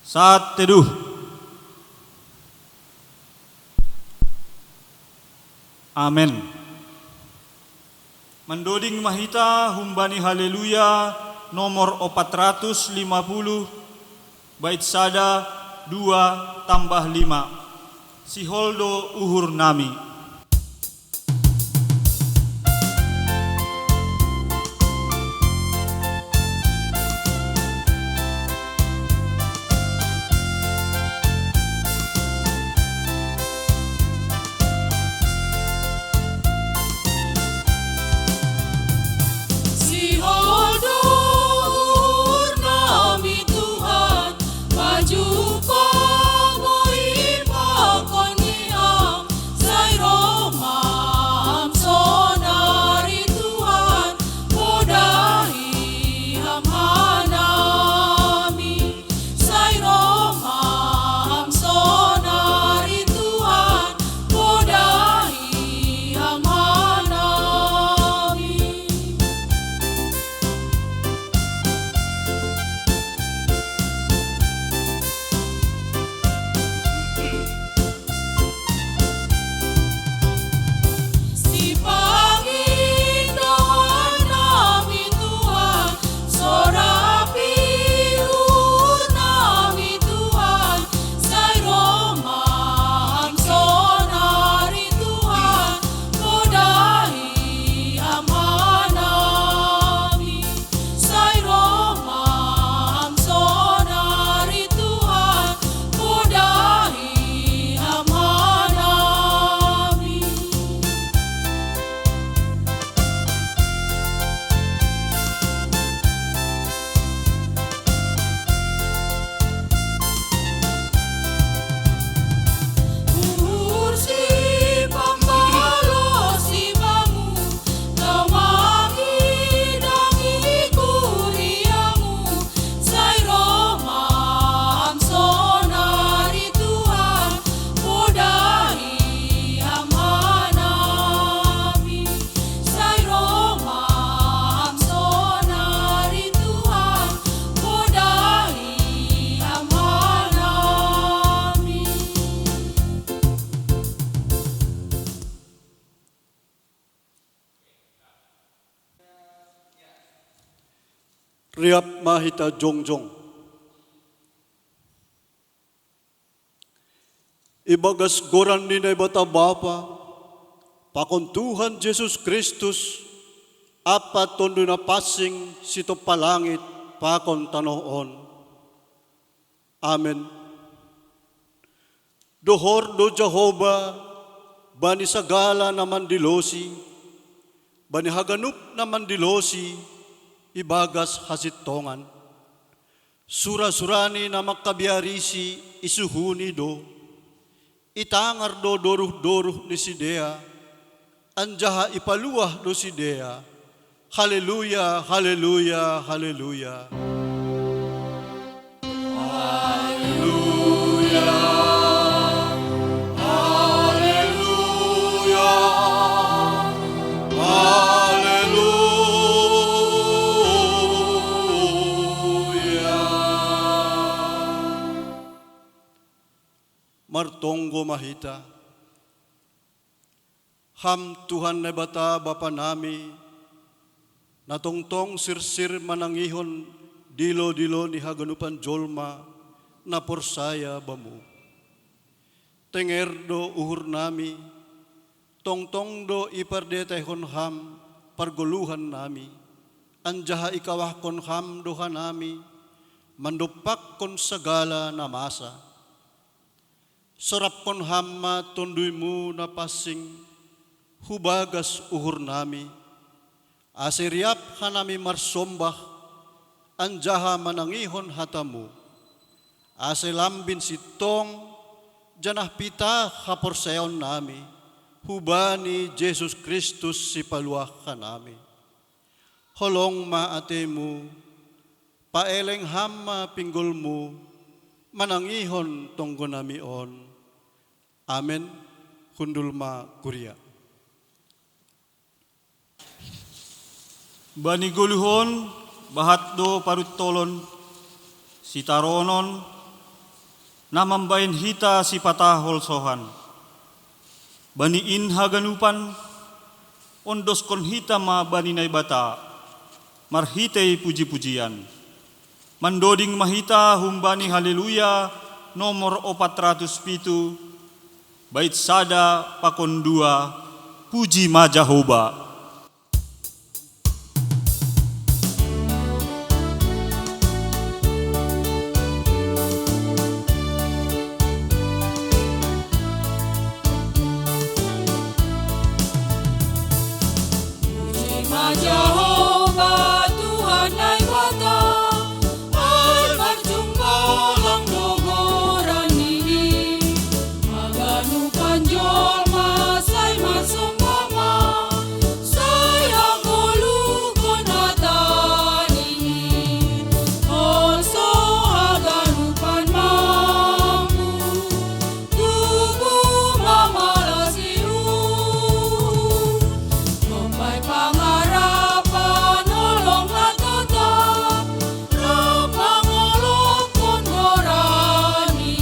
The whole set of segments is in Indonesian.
Saat teduh. Amin. Mendoding mahita humbani haleluya nomor 450 bait sada 2 tambah 5 Siholdo uhur nami. Riap mahita jongjong. Ibagas goran ni bata Bapa, pakon Tuhan Yesus Kristus, apa tondo na pasing sito palangit, pakon tanoon. Amen. Dohor do Jehovah, bani sagala na mandilosi, bani haganup na mandilosi, ibagas hasitongan. Sura-surani na makabiarisi isuhuni do. Itangar do doruh-doruh ni sidea. Anjaha ipaluah do sidea. Haleluya, haleluya, haleluya. Martonggo mahita. Ham Tuhan na bata Bapa nami, natongtong sirsir manangihon dilo-dilo ni haganupan jolma na porsaya bamu. Tenger do uhur nami, tongtong do ipardetehon ham parguluhan nami, anjaha ikawah kon ham doha nami, mandupak kon sagala na masa. Sorap kon hamma tonduymu na pasing, hubagas uhur nami. Asiriap hanami marsombah, anjaha manangihon hatamu. Aselambin sitong, janah pita haporseon nami. Hubani Jesus Kristus si paluah kanami. Holong maatemu, paeleng hamma pinggulmu, manangihon tonggo nami on. Amen. Hundulma Kuria. Bani guluhon bahat do parutolon sitaronon namambain hita si patahol sohan. Baniin haganupan, ondos kon hita ma baninay bata, marhitay puji-pujian. Mandoding mahita humbani haleluya, nomor 407, bait sada pakon 2, puji ma Jehovah. Jehovah Tuhan ay bata, ay marjumbalang dogoran ni, maganupan jolma say masumbama, sayang gulukon hatan ini, also aganupan mampu, tubuh mamalas iu, Kompay pangarapan nolong na tatap, rapangolok kon gorani.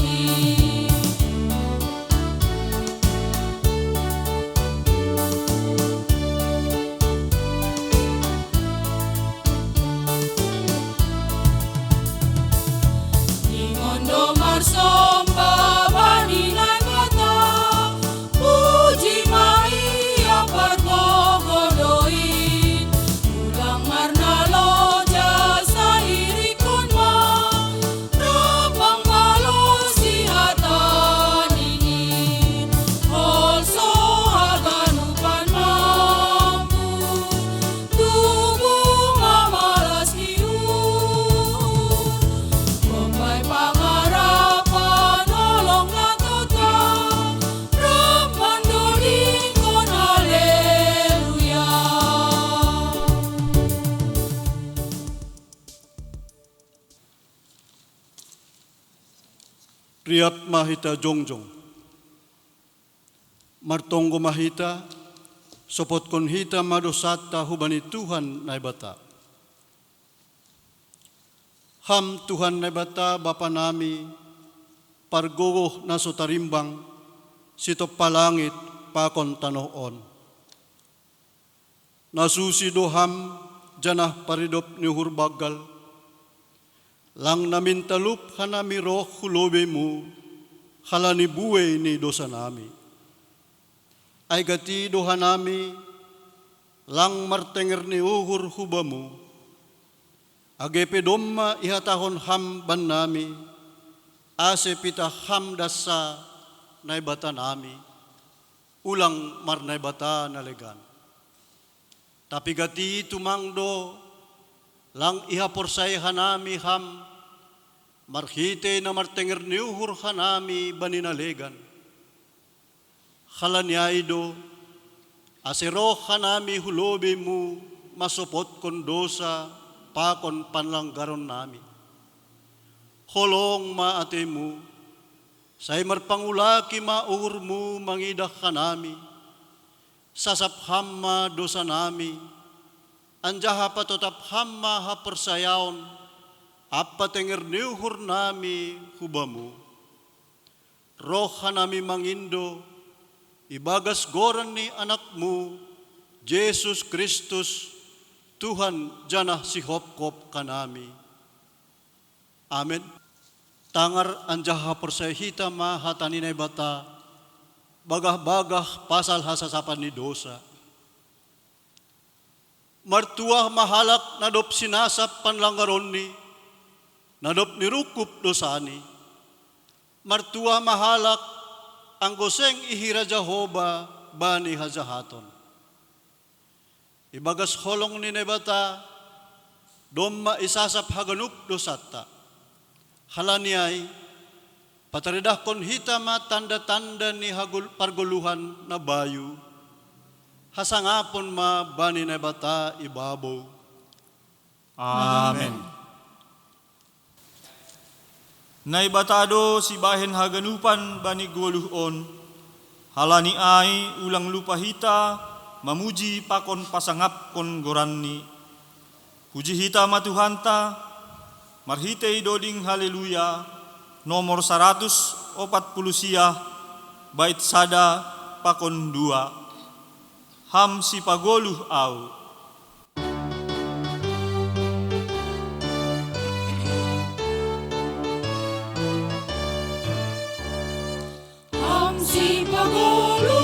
Ingondo marsomba baninay bata, puji maia pargogodoin, ulang marnalo jasa irikon ma, rapang malo si hatan ini, also haganupan mampu, tubuh mamalas iun, Kompay pangarapan nolong na tatap, rapandoding kon haleluya. Riyat mahita jongjong. Martonggo mahita, sopot kon hita madosata hubani Tuhan na bata. Ham Tuhan na bata Bapa nami, pargogo na sutarimbang, sito palangit pakon tanoon. Nasusido ham, janah paridop ni hurbagal, lang namin talup hanami roh hulobe mo, halani buwe ni dosa nami. Ay gati doha nami, lang martenger ni uhur hubamu, agepe domma ihatahon hamban nami, ase pita ham dasa naibata nami, ulang marnaibata nalegan. Tapi gati tumangdo, lang ihaporsay hanami ham, marhite na martenger ni uhur hanami baninalegan. Halanyaido, asero hanami hulobe mu, masopot kon dosa, pakon panlanggaron nami. Holong maate mu, say marpangulaki maur mu mangidah hanami, sasap hamma dosa nami, anjaha patotap hamma hapersayaon, apa tenger niuhur nami hubamu. Roh hanami mangindo, ibagas goran ni anakmu, Jesus Kristus, Tuhan janah si hopkop kanami. Amen. Tangar anjaha persahita ma hataninay bata, bagah-bagah pasal hasasapan ni dosa. Martuah mahalak nadop sinasap panlanggaron ni, nadop nirukup dosani. Martuah mahalak ang goseng ihira Jehovah bani hajahaton. Ibagas holong ni nebata, domma isasap haganup dosata. Halaniay, pataridah kon hitama tanda-tanda ni parguluhan na bayu, hasangapon ma bani nebata ibabaw. Amen. Naibatado si bahen haganupan bani goluhon, halani ay ulang lupa hita, mamuji pakon pasangap kon goranni. Puji hita matuhanta, marhitei doding haleluya, nomor 140 siah bait sada pakon 2 ham si pagoluh au. Ang si paguluhan,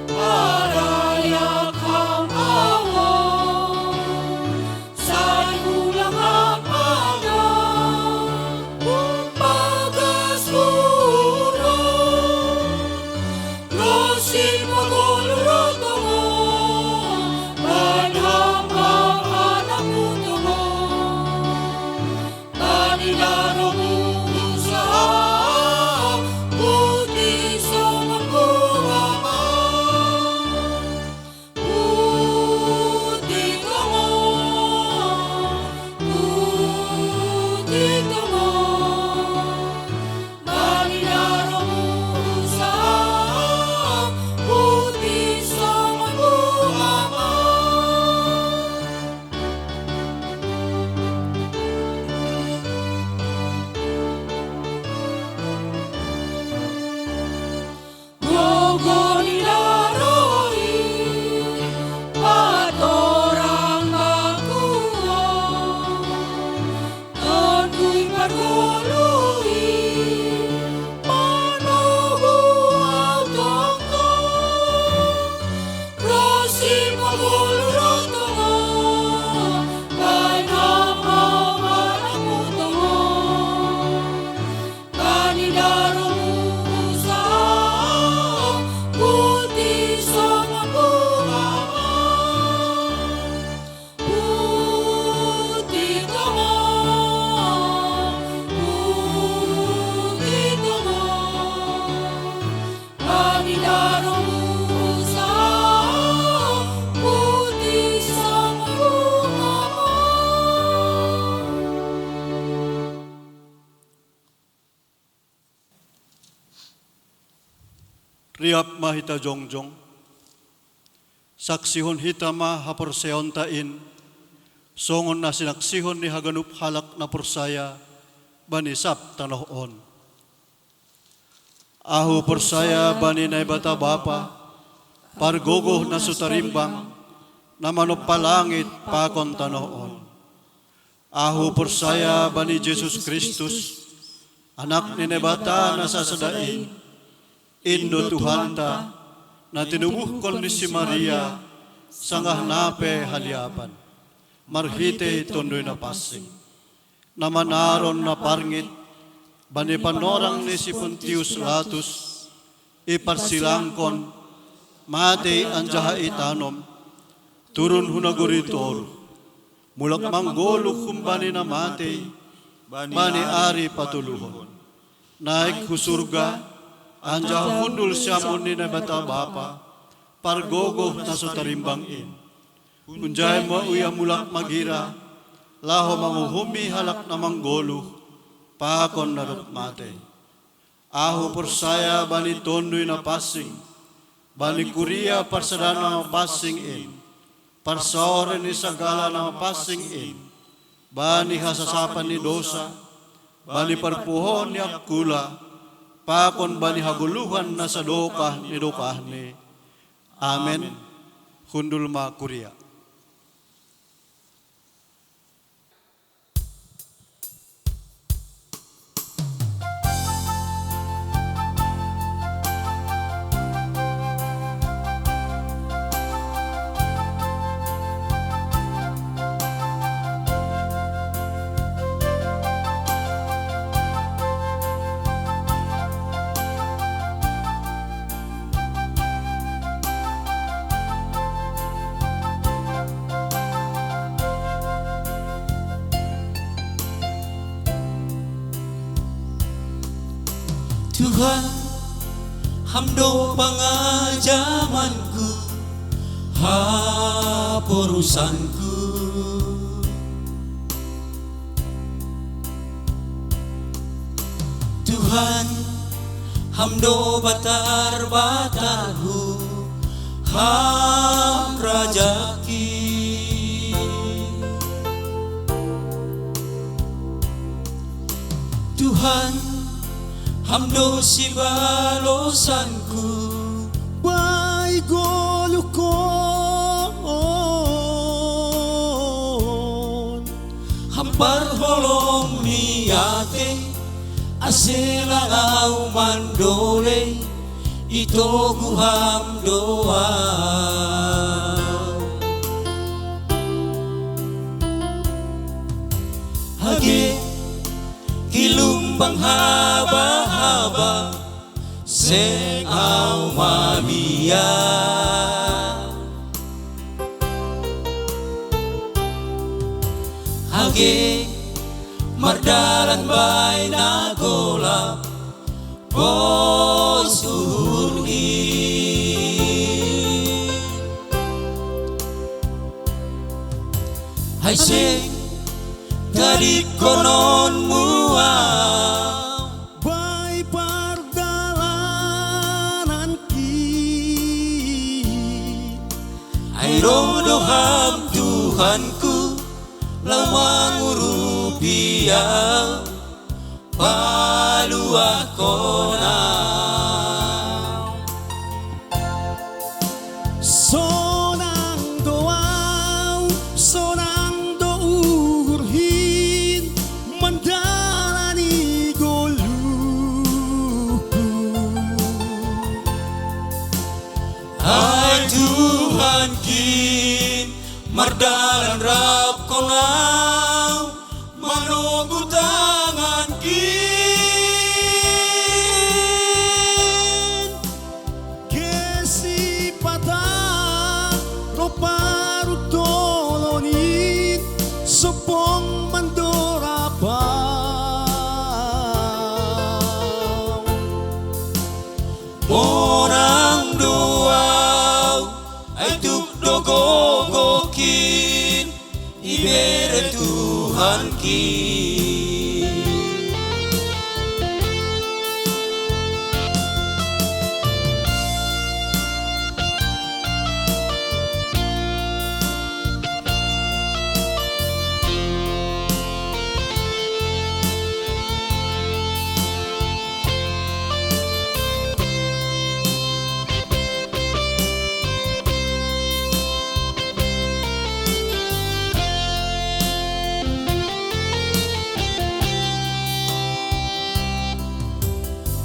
parayak ang awon, sa'y ulang ang anak, pagkasuran. Rosi paguluhan tungo, banham ang anak mo tungo, banilaro mo usaha. Riap mahita jongjong, saksihon hitama haporseon tain, songon na sinaksihon ni haganup halak na porsaya, banisap tanohon. Ahu porsaya bani na bata bapa, pargogoh na sutarimbang, na manop palangit pakon tanohon. Ahu porsaya bani Jesus Kristus, anak ni nebata na sasadain, Indo Tuhanta na tinubuhkol ni si Maria sangah nape haliapan marhite tondoy na pasing na manaron na parngit bani panorang ni si Pontius Latus iparsilangkon mate anjaha itanom turun hunaguritor mulak manggolo kumbani na mate bani ari patuluhon naik husurga anja hundul siamon ni na bata bapa, pargogo na sutarimbang in. Kunjay mo uya mulak magira, laho manguhumi halak na manggolo, pakon na rupmate. Aho porsaya bani tondoy na pasing, bani kuria parsadana na pasing in, parsore ni sagala na pasing in, bani hasasapan ni dosa, bani parpuhon ni akula, pakon bani haguluhan na sa dokah ni dokah ni. Amen. Hundul ma kuria. Tuhan, hamdo pangajamanku, haporusanku. Tuhan, hamdo batar-batarhu, ham rajaki. Tuhan, hamdo si balosanku. Bay golukon Hampar holong niate, aselang au mandole, ito guham doa. Hage kilumbang haba-haba, seng au mamia. Hage mardalan bay nagola, bos urhi. Hai seng dari konon mua, Bay pardalanan ki ai rodoham Tuhanku, lamang urupia paluah kona. Sonang doaw, sonang dourhin, mandalani goluku. Hai Tuhan kin, mardalan rap konau, manogu tangan kin. Kesi patah, roparu tolonin, sopong mandorabang. Orang doau, ay tukdogogokin, ibere Tuhan kin.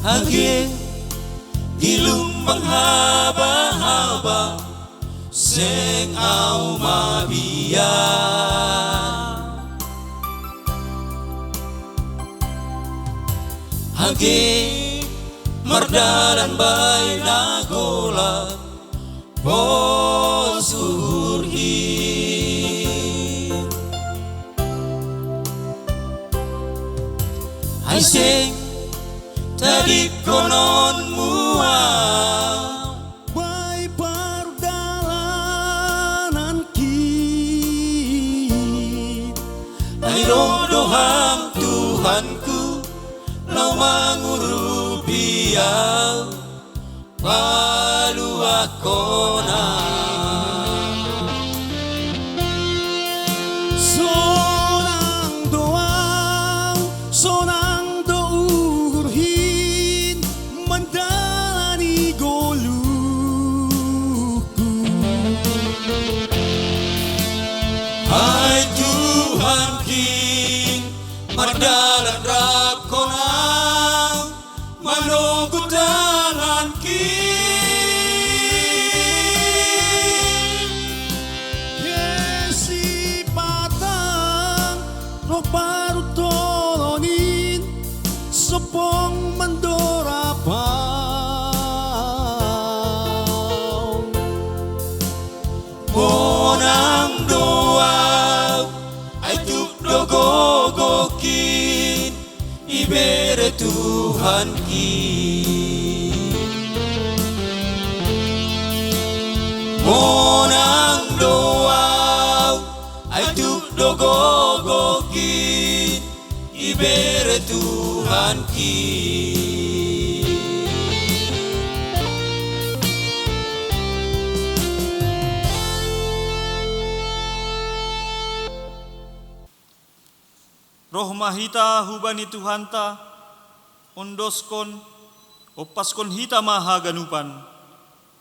Hage gilumbang haba-haba, seng au mabia. Hage mardalan bay nagola, bos urhi. Hai seng tadi konon mua, Bay pardalanan ki ay rodoham Tuhanku, lamang urupia paluah kona. sonang doaw, sonang dourhin, mandalani goluku. Hai Tuhan king, mardalan rap konau, manogu tangan king. Kesi patang, roparu tolonin, sopong mandorabang. Monang doau, ay tukdogogokin, ibere Tuhan kin. Monang doau, ay tukdogogokin, ibere Tuhan kin. Roh mahita hubani Tuhanta, ondoskon, opaskon hita mahaganupan,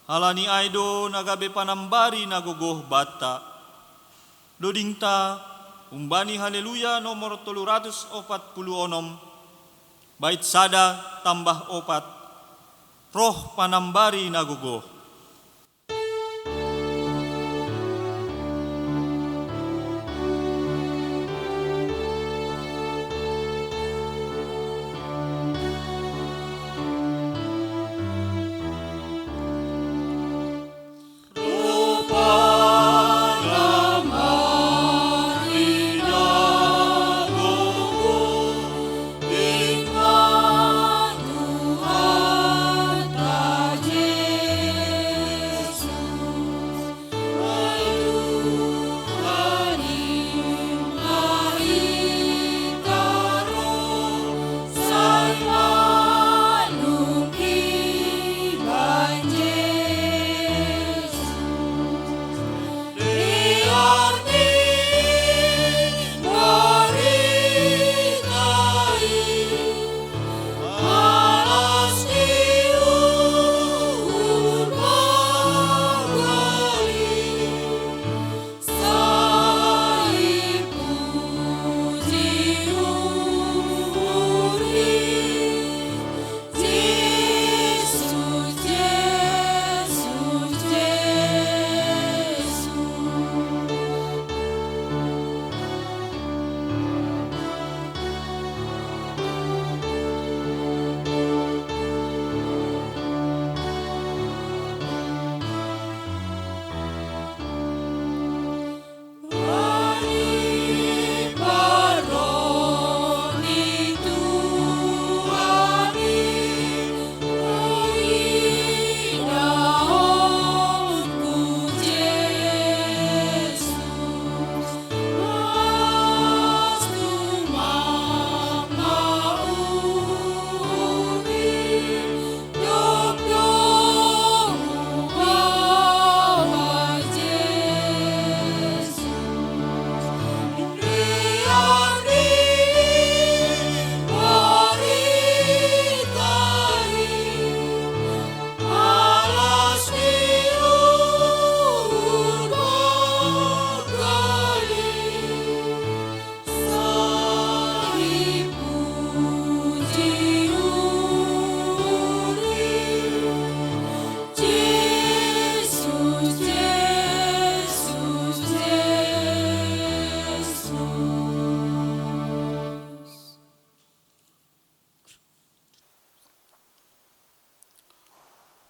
halani aido nagabe panambari nagogoh bata, dodingta, umbani haleluya nomor 346, bait sada tambah 4, roh panambari nagogoh.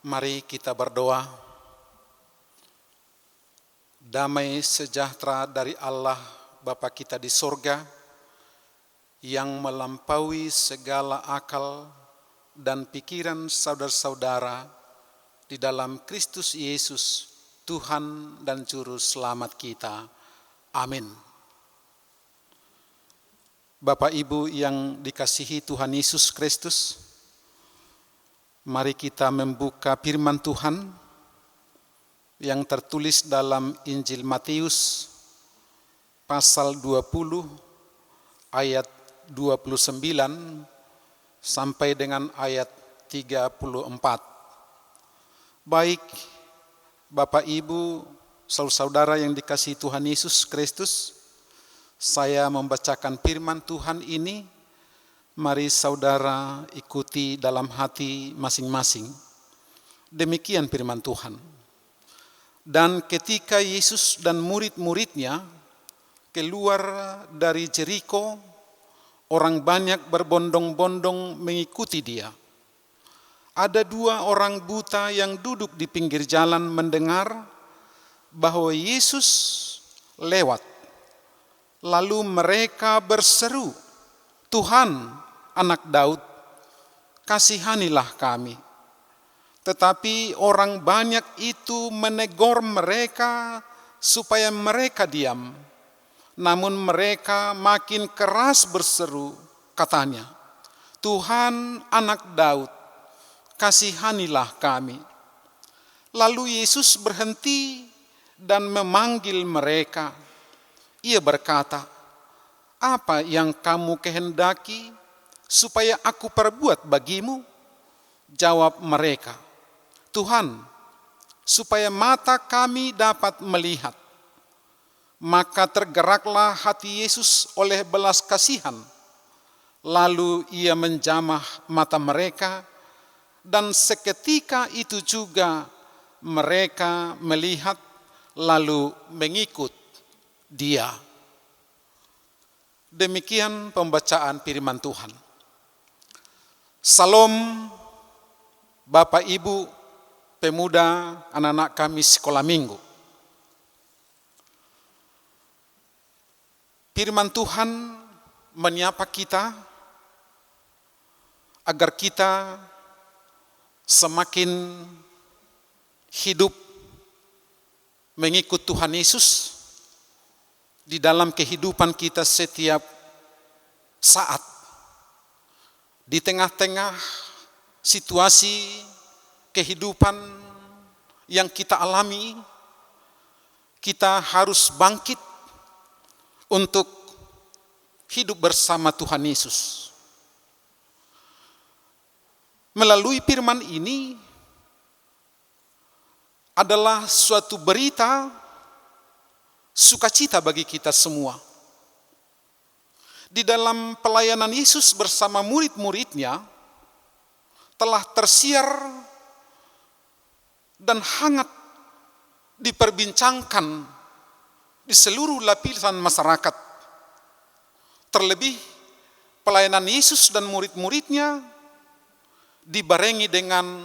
Mari kita berdoa. Damai sejahtera dari Allah Bapa kita di sorga, yang melampaui segala akal dan pikiran saudara-saudara di dalam Kristus Yesus, Tuhan dan Juru Selamat kita. Amin. Bapak Ibu yang dikasihi Tuhan Yesus Kristus, mari kita membuka firman Tuhan yang tertulis dalam Injil Matius pasal 20 ayat 29 sampai dengan ayat 34. Baik Bapak Ibu, saudara yang dikasihi Tuhan Yesus Kristus, saya membacakan firman Tuhan ini. Mari saudara ikuti dalam hati masing-masing. Demikian firman Tuhan. Dan ketika Yesus dan murid-muridnya keluar dari Jeriko, orang banyak berbondong-bondong mengikuti dia. Ada 2 orang buta yang duduk di pinggir jalan mendengar bahwa Yesus lewat. Lalu mereka berseru, "Tuhan, Anak Daud, kasihanilah kami." Tetapi orang banyak itu menegur mereka supaya mereka diam. Namun mereka makin keras berseru, katanya, "Tuhan, Anak Daud, kasihanilah kami." Lalu Yesus berhenti dan memanggil mereka. Ia berkata, "Apa yang kamu kehendaki?" supaya aku perbuat bagimu? Jawab mereka, Tuhan, supaya mata kami dapat melihat. Maka tergeraklah hati Yesus oleh belas kasihan. Lalu ia menjamah mata mereka, dan seketika itu juga mereka melihat lalu mengikut Dia. Demikian pembacaan firman Tuhan. Salam Bapak Ibu, pemuda, anak-anak kami sekolah minggu. Firman Tuhan menyapa kita agar kita semakin hidup mengikut Tuhan Yesus di dalam kehidupan kita setiap saat. Di tengah-tengah situasi kehidupan yang kita alami, kita harus bangkit untuk hidup bersama Tuhan Yesus. Melalui firman ini adalah suatu berita sukacita bagi kita semua. Di dalam pelayanan Yesus bersama murid-muridnya telah tersiar dan hangat diperbincangkan di seluruh lapisan masyarakat. Terlebih pelayanan Yesus dan murid-muridnya dibarengi dengan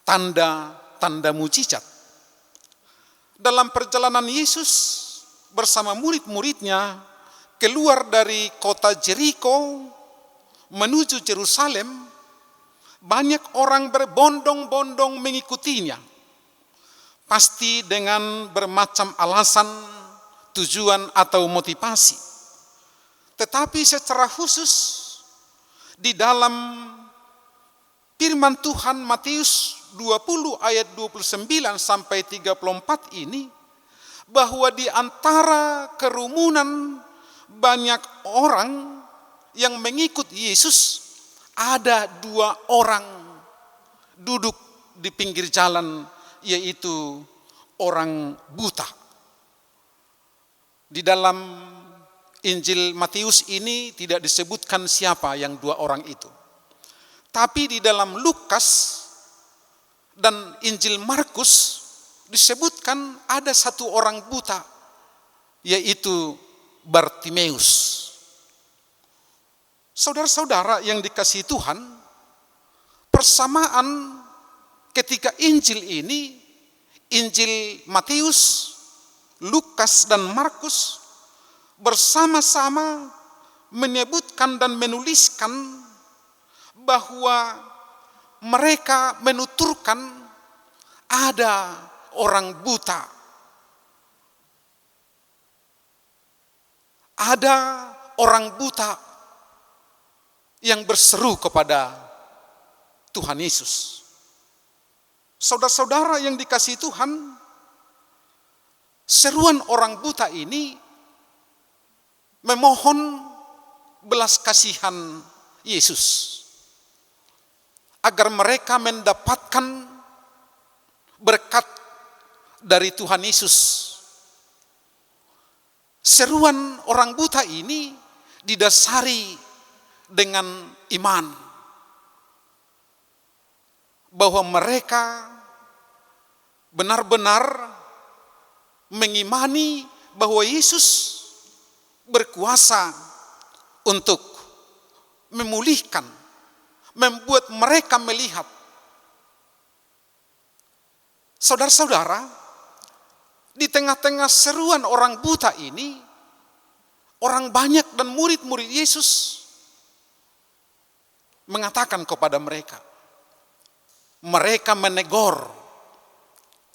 tanda-tanda mujizat. Dalam perjalanan Yesus bersama murid-muridnya keluar dari kota Jeriko menuju Yerusalem, banyak orang berbondong-bondong mengikutinya. Pasti dengan bermacam alasan, tujuan atau motivasi. Tetapi secara khusus di dalam firman Tuhan Matius 20 ayat 29 sampai 34 ini, bahwa di antara kerumunan banyak orang yang mengikut Yesus, ada 2 orang duduk di pinggir jalan, yaitu orang buta. Di dalam Injil Matius ini tidak disebutkan siapa yang 2 orang itu. Tapi di dalam Lukas dan Injil Markus disebutkan ada 1 orang buta, yaitu Bartimeus. Saudara-saudara yang dikasihi Tuhan, persamaan ketika Injil ini, Injil Matius, Lukas dan Markus bersama-sama menyebutkan dan menuliskan bahwa mereka menuturkan ada orang buta, ada orang buta yang berseru kepada Tuhan Yesus. Saudara-saudara yang dikasihi Tuhan, seruan orang buta ini memohon belas kasihan Yesus agar mereka mendapatkan berkat dari Tuhan Yesus. Seruan orang buta ini didasari dengan iman bahwa mereka benar-benar mengimani bahwa Yesus berkuasa untuk memulihkan, membuat mereka melihat. Saudara-saudara, di tengah-tengah seruan orang buta ini, orang banyak dan murid-murid Yesus mengatakan kepada mereka, mereka menegur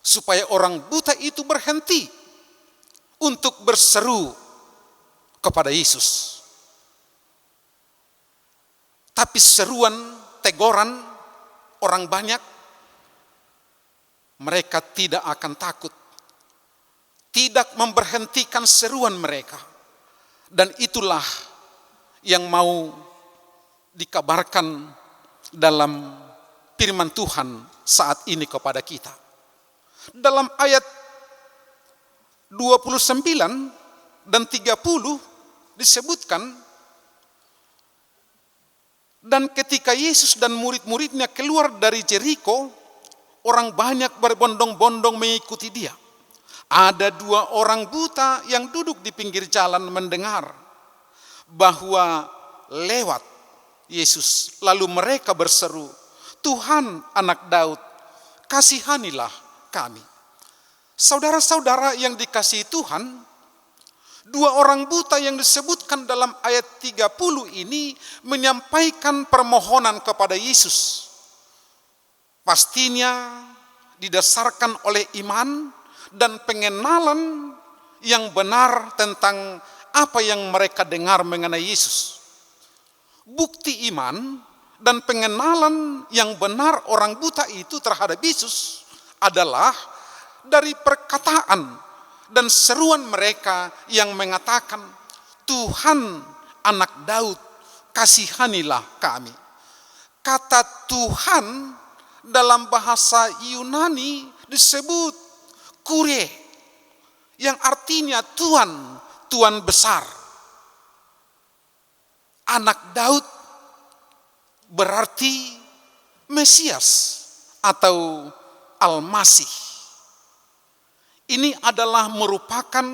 supaya orang buta itu berhenti untuk berseru kepada Yesus. Tapi seruan, teguran orang banyak, mereka tidak akan takut, tidak memberhentikan seruan mereka. Dan itulah yang mau dikabarkan dalam firman Tuhan saat ini kepada kita. Dalam ayat 29 dan 30 disebutkan, dan ketika Yesus dan murid-muridnya keluar dari Jeriko, orang banyak berbondong-bondong mengikuti dia. Ada 2 orang buta yang duduk di pinggir jalan mendengar bahwa lewat Yesus. Lalu mereka berseru, "Tuhan, Anak Daud, kasihanilah kami." Saudara-saudara yang dikasihi Tuhan, 2 orang buta yang disebutkan dalam ayat 30 ini menyampaikan permohonan kepada Yesus. Pastinya didasarkan oleh iman dan pengenalan yang benar tentang apa yang mereka dengar mengenai Yesus. Bukti iman dan pengenalan yang benar orang buta itu terhadap Yesus adalah dari perkataan dan seruan mereka yang mengatakan, "Tuhan, Anak Daud, kasihanilah kami." Kata Tuhan dalam bahasa Yunani disebut Kyrie, yang artinya Tuhan, Tuhan besar. Anak Daud berarti Mesias atau Al-Masih. Ini adalah merupakan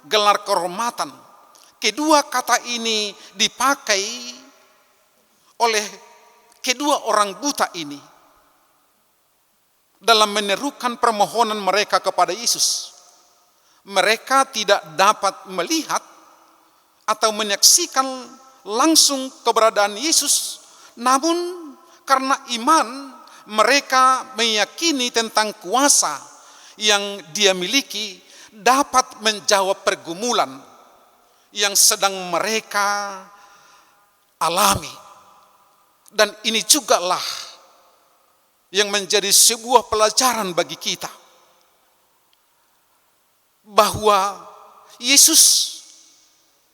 gelar kehormatan. Kedua kata ini dipakai oleh kedua orang buta ini dalam menerukan permohonan mereka kepada Yesus. Mereka tidak dapat melihat atau menyaksikan langsung keberadaan Yesus, namun karena iman mereka meyakini tentang kuasa yang dia miliki dapat menjawab pergumulan yang sedang mereka alami. Dan ini jugalah yang menjadi sebuah pelajaran bagi kita, bahwa Yesus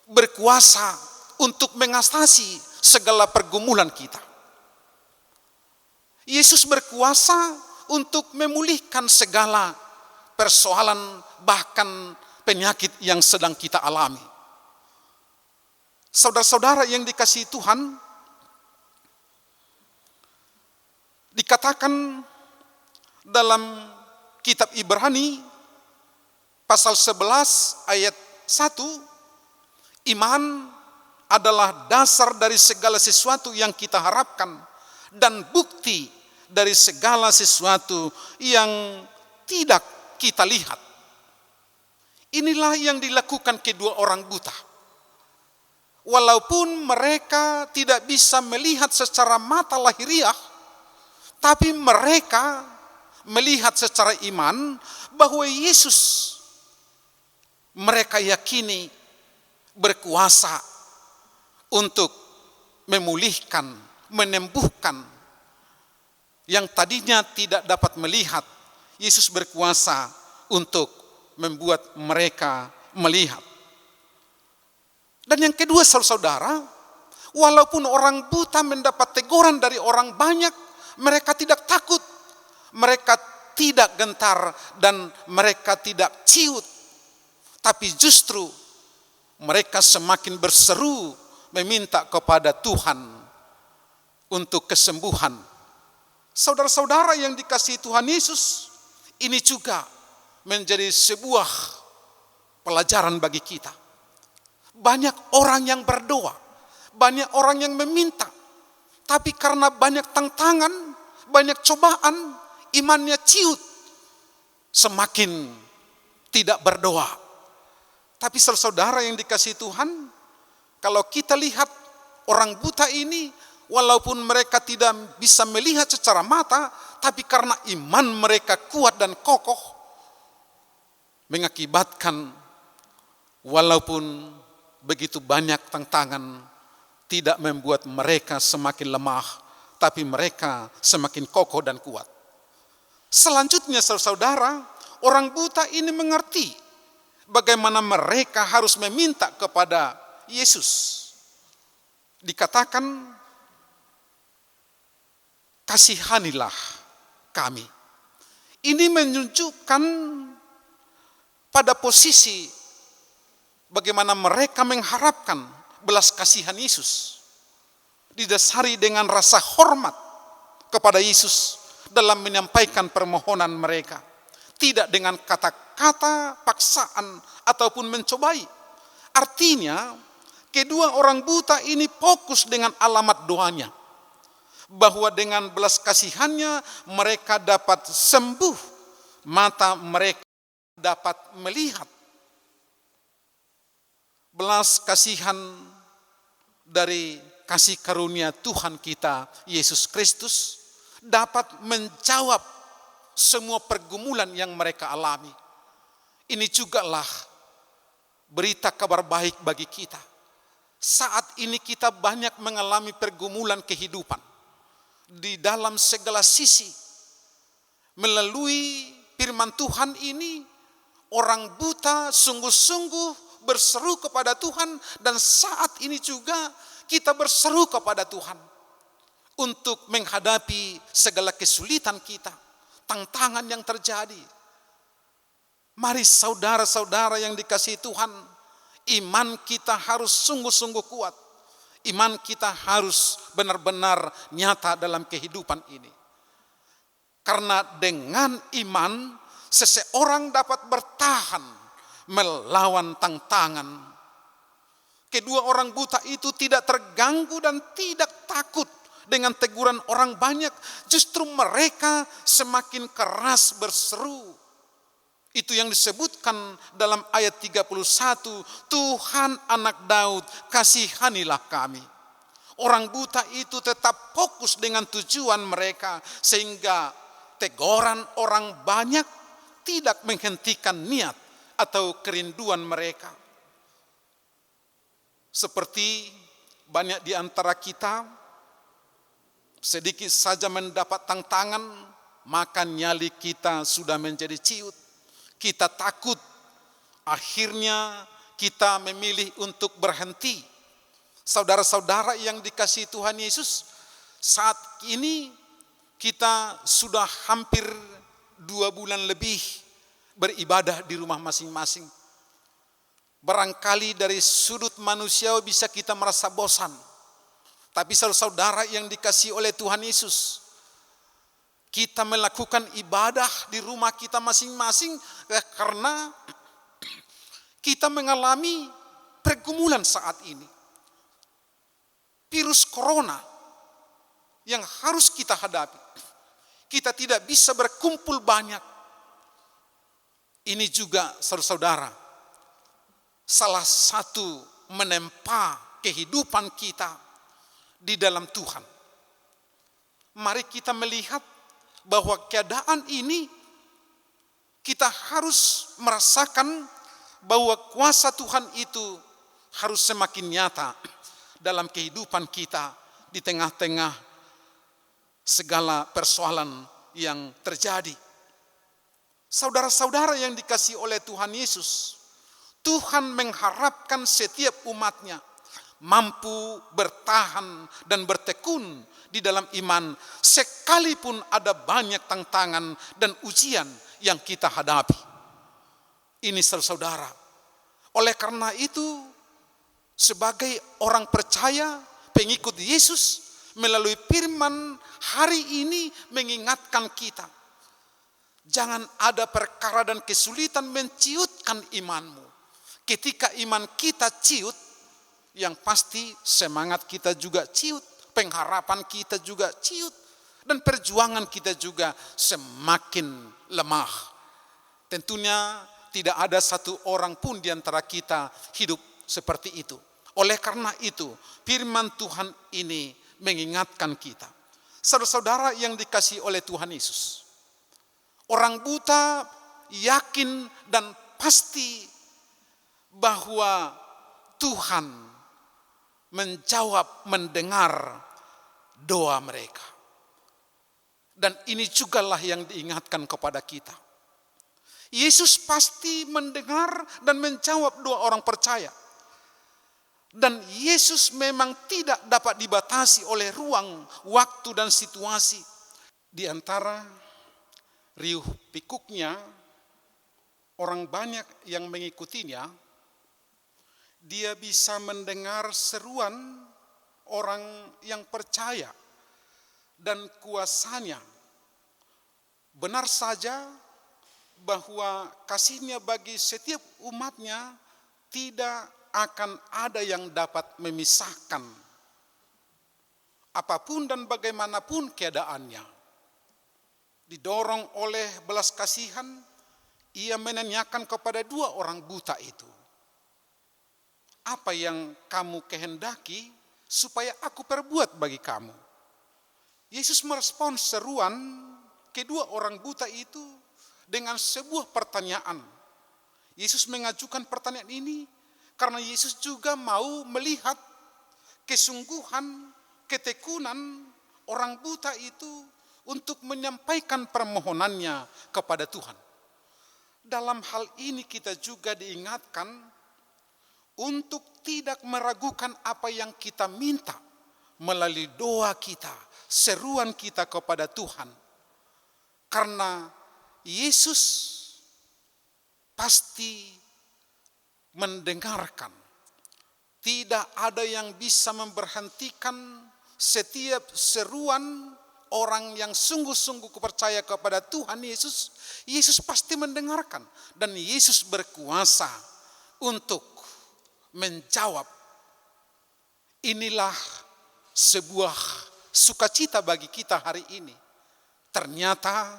berkuasa untuk mengatasi segala pergumulan kita. Yesus berkuasa untuk memulihkan segala persoalan, bahkan penyakit yang sedang kita alami. Saudara-saudara yang dikasihi Tuhan, dikatakan dalam kitab Ibrani pasal 11 ayat 1, iman adalah dasar dari segala sesuatu yang kita harapkan dan bukti dari segala sesuatu yang tidak kita lihat. Inilah yang dilakukan kedua orang buta. Walaupun mereka tidak bisa melihat secara mata lahiriah, tapi mereka melihat secara iman bahwa Yesus mereka yakini berkuasa untuk memulihkan, menyembuhkan yang tadinya tidak dapat melihat. Yesus berkuasa untuk membuat mereka melihat. Dan yang kedua, saudara, walaupun orang buta mendapat teguran dari orang banyak, mereka tidak takut, mereka tidak gentar, dan mereka tidak ciut. Tapi justru mereka semakin berseru meminta kepada Tuhan untuk kesembuhan. Saudara-saudara yang dikasihi Tuhan Yesus, ini juga menjadi sebuah pelajaran bagi kita. Banyak orang yang berdoa, banyak orang yang meminta, tapi karena banyak tantangan, banyak cobaan, imannya ciut, semakin tidak berdoa. Tapi saudara yang dikasihi Tuhan, kalau kita lihat orang buta ini, walaupun mereka tidak bisa melihat secara mata, tapi karena iman mereka kuat dan kokoh, mengakibatkan walaupun begitu banyak tantangan, tidak membuat mereka semakin lemah, tapi mereka semakin kokoh dan kuat. Selanjutnya saudara, orang buta ini mengerti bagaimana mereka harus meminta kepada Yesus. Dikatakan kasihanilah kami. Ini menunjukkan pada posisi bagaimana mereka mengharapkan belas kasihan Yesus. Didasari dengan rasa hormat kepada Yesus dalam menyampaikan permohonan mereka. Tidak dengan kata-kata paksaan ataupun mencobai. Artinya, kedua orang buta ini fokus dengan alamat doanya. Bahwa dengan belas kasihannya mereka dapat sembuh. Mata mereka dapat melihat. Belas kasihan dari kasih karunia Tuhan kita Yesus Kristus dapat menjawab semua pergumulan yang mereka alami. Ini jugalah berita kabar baik bagi kita. Saat ini kita banyak mengalami pergumulan kehidupan di dalam segala sisi. Melalui firman Tuhan ini, orang buta sungguh-sungguh berseru kepada Tuhan, dan saat ini juga kita berseru kepada Tuhan untuk menghadapi segala kesulitan kita, tantangan yang terjadi. Mari saudara-saudara yang dikasihi Tuhan, iman kita harus sungguh-sungguh kuat. Iman kita harus benar-benar nyata dalam kehidupan ini. Karena dengan iman, seseorang dapat bertahan melawan tantangan. Kedua orang buta itu tidak terganggu dan tidak takut dengan teguran orang banyak. Justru mereka semakin keras berseru. Itu yang disebutkan dalam ayat 31. Tuhan anak Daud, kasihanilah kami. Orang buta itu tetap fokus dengan tujuan mereka. Sehingga teguran orang banyak tidak menghentikan niat atau kerinduan mereka. Seperti banyak di antara kita, sedikit saja mendapat tantangan, maka nyali kita sudah menjadi ciut. Kita takut, akhirnya kita memilih untuk berhenti. Saudara-saudara yang dikasihi Tuhan Yesus, saat ini kita sudah hampir 2 bulan lebih beribadah di rumah masing-masing. Barangkali dari sudut manusia bisa kita merasa bosan. Tapi saudara-saudara yang dikasihi oleh Tuhan Yesus, kita melakukan ibadah di rumah kita masing-masing karena kita mengalami pergumulan saat ini. Virus corona yang harus kita hadapi. Kita tidak bisa berkumpul banyak. Ini juga saudara-saudara, salah satu menempa kehidupan kita di dalam Tuhan. Mari kita melihat bahwa keadaan ini kita harus merasakan bahwa kuasa Tuhan itu harus semakin nyata dalam kehidupan kita di tengah-tengah segala persoalan yang terjadi. Saudara-saudara yang dikasihi oleh Tuhan Yesus, Tuhan mengharapkan setiap umatnya mampu bertahan dan bertekun di dalam iman sekalipun ada banyak tantangan dan ujian yang kita hadapi. Ini saudara. Oleh karena itu, sebagai orang percaya, pengikut Yesus, melalui firman hari ini mengingatkan kita. Jangan ada perkara dan kesulitan menciutkan imanmu. Ketika iman kita ciut, yang pasti semangat kita juga ciut, pengharapan kita juga ciut, dan perjuangan kita juga semakin lemah. Tentunya tidak ada satu orang pun di antara kita hidup seperti itu. Oleh karena itu, firman Tuhan ini mengingatkan kita. Saudara-saudara yang dikasihi oleh Tuhan Yesus, orang buta yakin dan pasti bahwa Tuhan menjawab, mendengar doa mereka. Dan ini jugalah yang diingatkan kepada kita. Yesus pasti mendengar dan menjawab doa orang percaya. Dan Yesus memang tidak dapat dibatasi oleh ruang, waktu, dan situasi. Di antara riuh pikuknya, orang banyak yang mengikutinya, dia bisa mendengar seruan orang yang percaya dan kuasanya. Benar saja bahwa kasihnya bagi setiap umatnya tidak akan ada yang dapat memisahkan apapun dan bagaimanapun keadaannya. Didorong oleh belas kasihan, ia menanyakan kepada dua orang buta itu, "Apa yang kamu kehendaki supaya aku perbuat bagi kamu?" Yesus merespon seruan kedua orang buta itu dengan sebuah pertanyaan. Yesus mengajukan pertanyaan ini karena Yesus juga mau melihat kesungguhan, ketekunan orang buta itu untuk menyampaikan permohonannya kepada Tuhan. Dalam hal ini kita juga diingatkan untuk tidak meragukan apa yang kita minta melalui doa kita, seruan kita kepada Tuhan. Karena Yesus pasti mendengarkan. Tidak ada yang bisa memberhentikan setiap seruan orang yang sungguh-sungguh percaya kepada Tuhan Yesus. Yesus pasti mendengarkan dan Yesus berkuasa untuk menjawab. Inilah sebuah sukacita bagi kita hari ini. Ternyata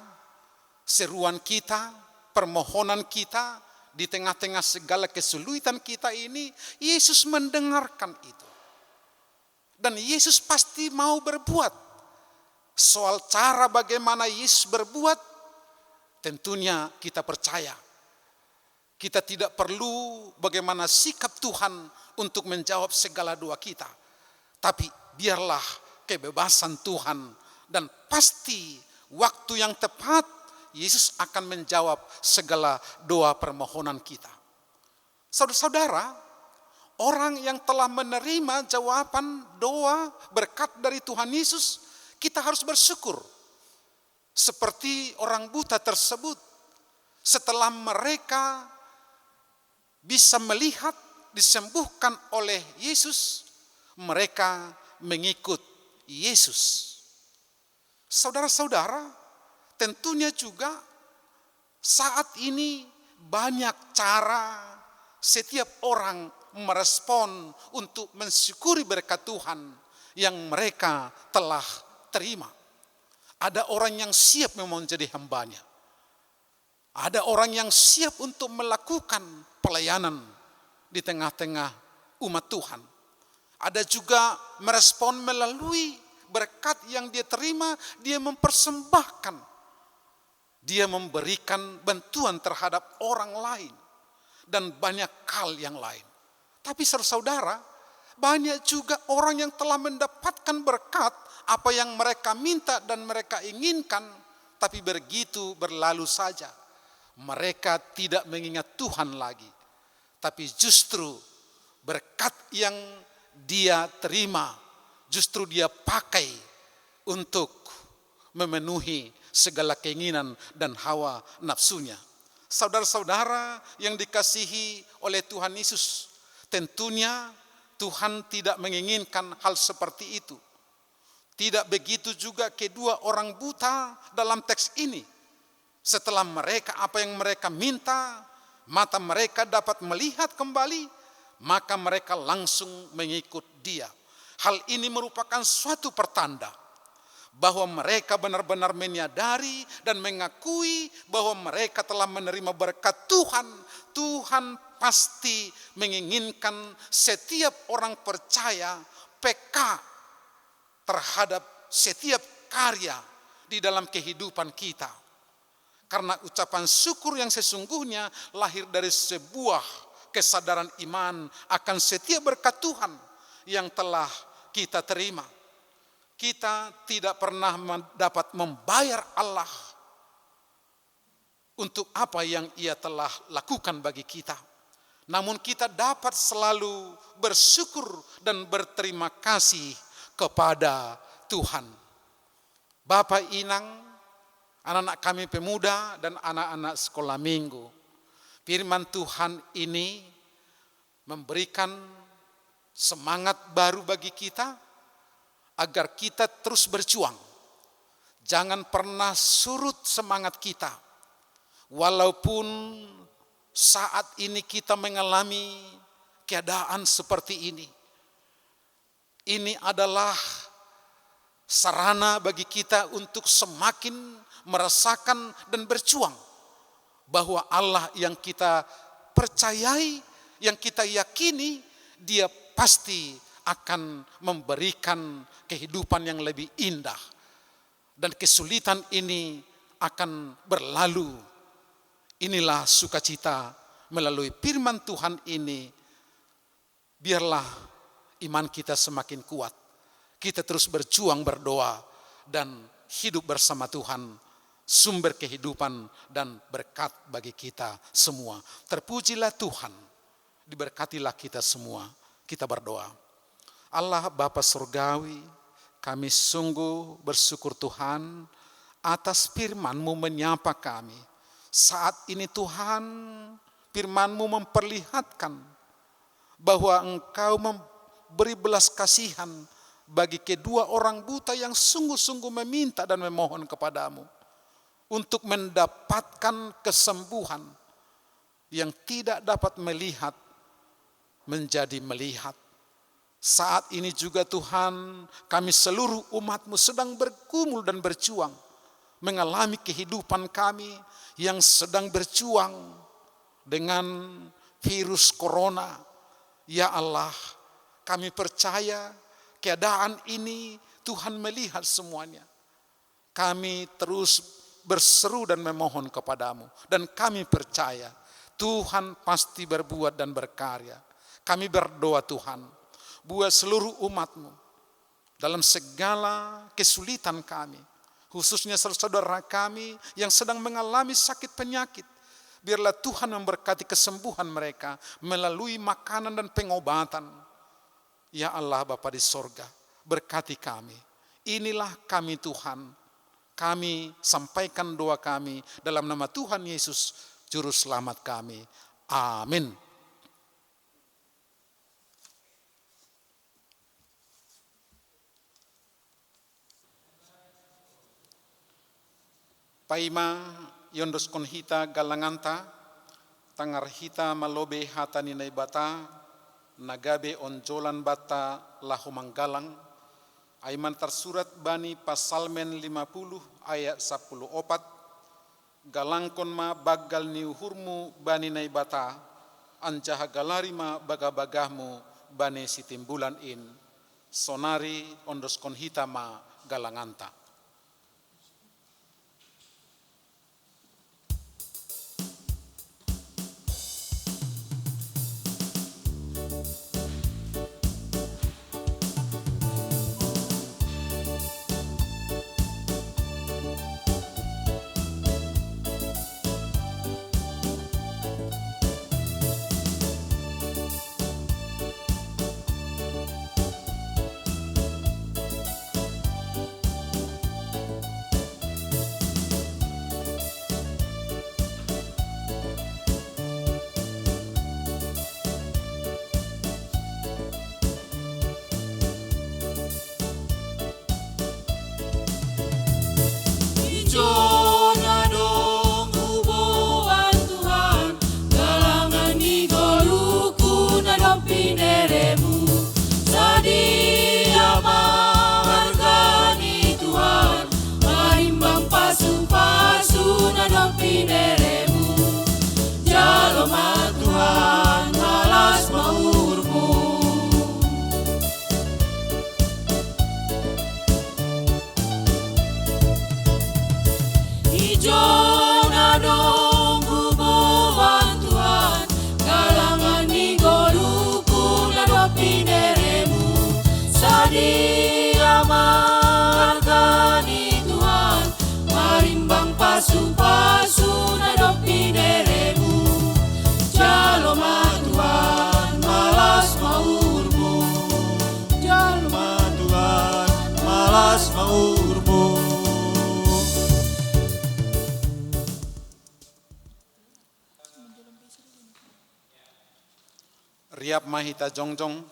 seruan kita, permohonan kita di tengah-tengah segala kesulitan kita ini, Yesus mendengarkan itu. Dan Yesus pasti mau berbuat. Soal cara bagaimana Yesus berbuat, tentunya kita percaya. Kita tidak perlu bagaimana sikap Tuhan untuk menjawab segala doa kita. Tapi biarlah kebebasan Tuhan dan pasti waktu yang tepat Yesus akan menjawab segala doa permohonan kita. Saudara-saudara, orang yang telah menerima jawaban doa berkat dari Tuhan Yesus, kita harus bersyukur. Seperti orang buta tersebut, setelah mereka bisa melihat disembuhkan oleh Yesus, mereka mengikut Yesus. Saudara-saudara, tentunya juga saat ini banyak cara setiap orang merespon untuk mensyukuri berkat Tuhan yang mereka telah terima. Ada orang yang siap memang menjadi hambanya. Ada orang yang siap untuk melakukan pelayanan di tengah-tengah umat Tuhan. Ada juga merespon melalui berkat yang dia terima, dia mempersembahkan. Dia memberikan bantuan terhadap orang lain. Dan banyak hal yang lain. Tapi saudara, banyak juga orang yang telah mendapatkan berkat apa yang mereka minta dan mereka inginkan, tapi begitu berlalu saja. Mereka tidak mengingat Tuhan lagi. Tapi justru berkat yang dia terima, justru dia pakai untuk memenuhi segala keinginan dan hawa nafsunya. Saudara-saudara yang dikasihi oleh Tuhan Yesus, tentunya Tuhan tidak menginginkan hal seperti itu. Tidak begitu juga kedua orang buta dalam teks ini. Setelah mereka apa yang mereka minta, mata mereka dapat melihat kembali, maka mereka langsung mengikut dia. Hal ini merupakan suatu pertanda bahwa mereka benar-benar menyadari dan mengakui bahwa mereka telah menerima berkat Tuhan. Tuhan pasti menginginkan setiap orang percaya peka terhadap setiap karya di dalam kehidupan kita. Karena ucapan syukur yang sesungguhnya lahir dari sebuah kesadaran iman akan setiap berkat Tuhan yang telah kita terima. Kita tidak pernah dapat membayar Allah untuk apa yang Ia telah lakukan bagi kita. Namun kita dapat selalu bersyukur dan berterima kasih kepada Tuhan. Bapak Inang, anak-anak kami pemuda dan anak-anak sekolah minggu. Firman Tuhan ini memberikan semangat baru bagi kita agar kita terus berjuang. Jangan pernah surut semangat kita. Walaupun saat ini kita mengalami keadaan seperti ini. Ini adalah sarana bagi kita untuk semakin merasakan dan berjuang bahwa Allah yang kita percayai, yang kita yakini, Dia pasti akan memberikan kehidupan yang lebih indah. Dan kesulitan ini akan berlalu. Inilah sukacita melalui firman Tuhan ini. Biarlah iman kita semakin kuat. Kita terus berjuang, berdoa, dan hidup bersama Tuhan, sumber kehidupan dan berkat bagi kita semua. Terpujilah Tuhan, diberkatilah kita semua. Kita berdoa. Allah Bapa Surgawi, kami sungguh bersyukur Tuhan atas firman-Mu menyapa kami. Saat ini Tuhan, firman-Mu memperlihatkan bahwa Engkau memberi belas kasihan bagi kedua orang buta yang sungguh-sungguh meminta dan memohon kepadamu untuk mendapatkan kesembuhan yang tidak dapat melihat menjadi melihat. Saat ini juga Tuhan, kami seluruh umat-Mu sedang bergumul dan berjuang mengalami kehidupan kami yang sedang berjuang dengan virus corona. Ya Allah, kami percaya keadaan ini Tuhan melihat semuanya. Kami terus berseru dan memohon kepadamu. Dan kami percaya Tuhan pasti berbuat dan berkarya. Kami berdoa Tuhan, buat seluruh umat-Mu dalam segala kesulitan kami. Khususnya saudara kami yang sedang mengalami sakit penyakit. Biarlah Tuhan memberkati kesembuhan mereka melalui makanan dan pengobatan. Ya Allah Bapa di sorga, berkati kami. Inilah kami Tuhan. Kami sampaikan doa kami dalam nama Tuhan Yesus, Juru Selamat kami. Amin. Paima yondos konhita galanganta, tangar hita malobe hata ninay bata, nagabe onjolan bata lahu manggalang, aiman tersurat bani pasalmen 50 ayat 14, galangkon ma bagal ni uhurmu bani nay bata, anjaha galari ma bagabagahmu bani sitimbulan in, sonari ondos konhita ma galanganta. Jona dong uboan Tuhan, galangan ni goluku na dong pineremu, sadia marga ni Tuhan, marimbang pasu-pasu na dong pineremu, jalo ma Tuhan malas maurmu. Jona dong uboan Tuhan, galangan ni goluku na dong pineremu, sadia marga ni Tuhan, marimbang pasu-pasu na dong pineremu, jalo ma Tuhan malas maurmu, Jalo ma Tuhan malas maurmu. tiap mahita jongjong,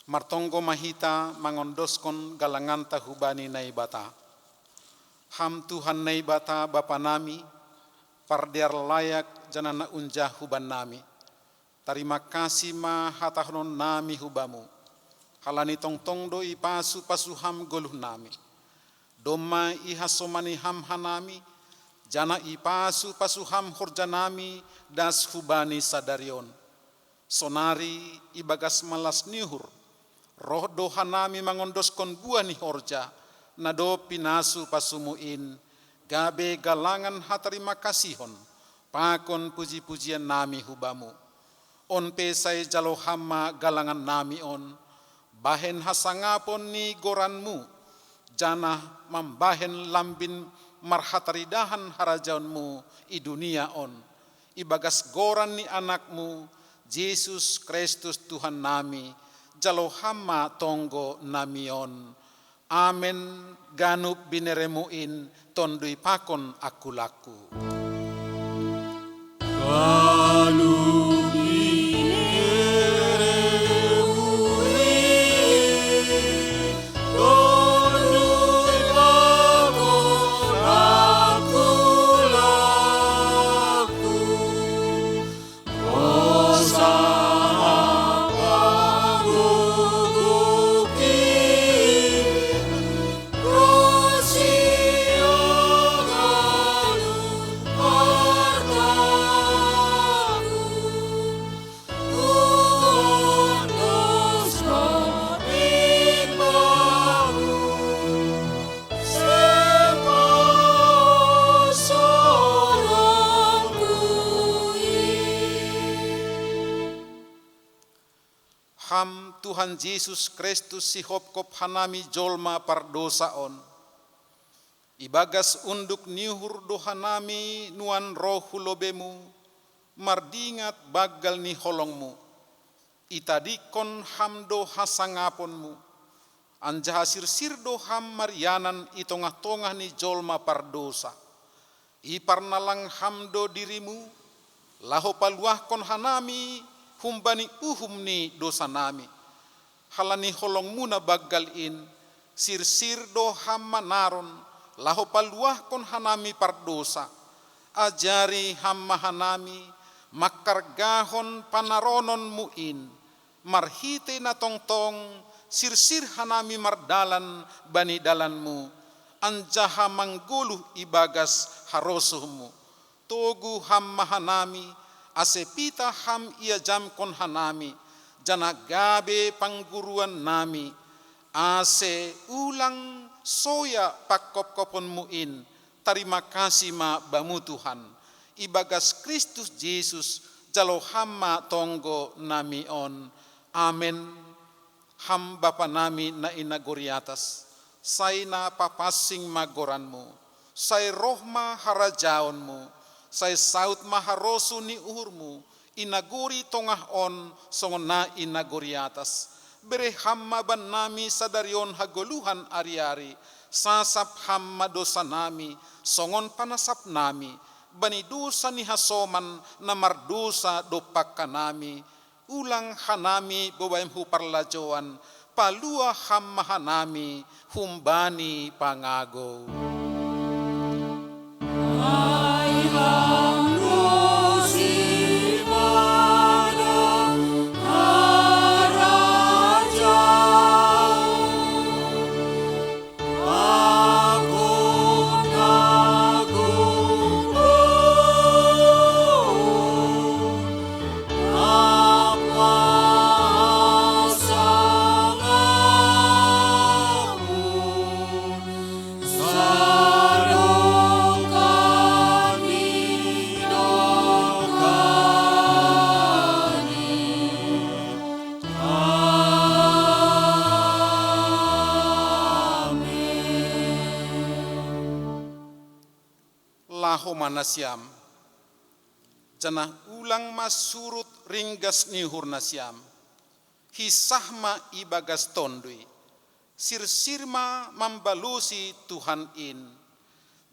martonggo mahita mangondoskon galanganta hubani naibata. Ham Tuhan naibata Bapa nami, pardiar layak janana unjah huban nami. Terima kasih ma hatahnon nami hubamu. Halani tongtong doi pasu ham goluh nami. Doma ihasomani ham hanami, jana ipasu ham horjanami das hubani sadarion. Sonari ibagas malas nihur, roh dohanami mangondoskon buah ni horja, nado pinasu pasumuin, gabe galangan hatarima kasihon, pakon puji-pujian nami hubamu. On pesai jalo hama galangan nami on, bahen hasangapon ni goranmu, jana mambahen lambin marhataridahan harajaunmu i dunia on. Ibagas goran ni anakmu, Yesus Kristus Tuhan nami, jalo hama tonggo namion. Amen. Ganup bineremuin tondui pakon aku laku. Ham Tuhan Yesus Kristus si hopkop hanami jolma pardosaon. Ibagas unduk niuhur dohanami nuan roh hulobemu, mardingat bagal ni holongmu. Itadikon hamdo hasangaponmu, anjah sir doham marianan itongah-tongah ni jolma pardosa. Iparnalang hamdo dirimu, laho paluahkon hanami, humbani ni dosa nami. Halani holong muna bagal in, sir doham manaron, laho paluah kon hanami pardosa. Ajari hamma hanami, makargahon panaronon muin, marhite na tongtong, sir hanami mardalan bani dalanmu, anjaha mangguluh ibagas harosuhmu. Togu hamma hanami, asepita ham ia jam kon hanami, jana gabe pangguruan nami, ase ulang soya pakop-kopon muin, terima kasih ma bamu Tuhan, ibagas Kristus Yesus, jalo hamma tonggo nami on, amen. Ham Bapa nami na inagoriatas, say na papasing magoranmu, say rohma harajaonmu, say saut maharosu ni uhurmu, inaguri tongah on songon na inagoriatas. Bere hamma ban nami sadarion hagoluhan ari-ari, sasap hamma dosa nami, songon panasap nami, bani dosa ni hasoman na mardosa dopak kanami, ulang hanami bawaim hu parlajoan, palua hamma hanami, humbani pangago. Nasiam, jana ulang masurut ringgas nihur nasiam, hisahma ibagas tondui, sir-sirma mambalusi Tuhan in,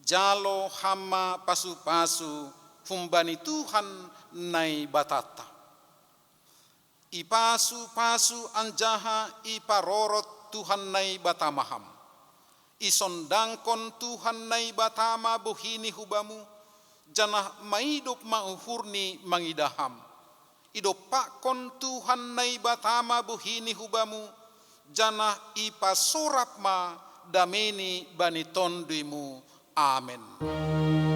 jalo hama pasu-pasu humbani Tuhan nai batata. Ipasu-pasu anjaha iparorot Tuhan nai batamaham. Isondangkon Tuhan nai batama buhini hubamu, janah maidop mauhurni mangidaham. Idopakon Tuhan nai batama buhini hubamu, janah ipasorap ma dameni bani tonduimu. Amen.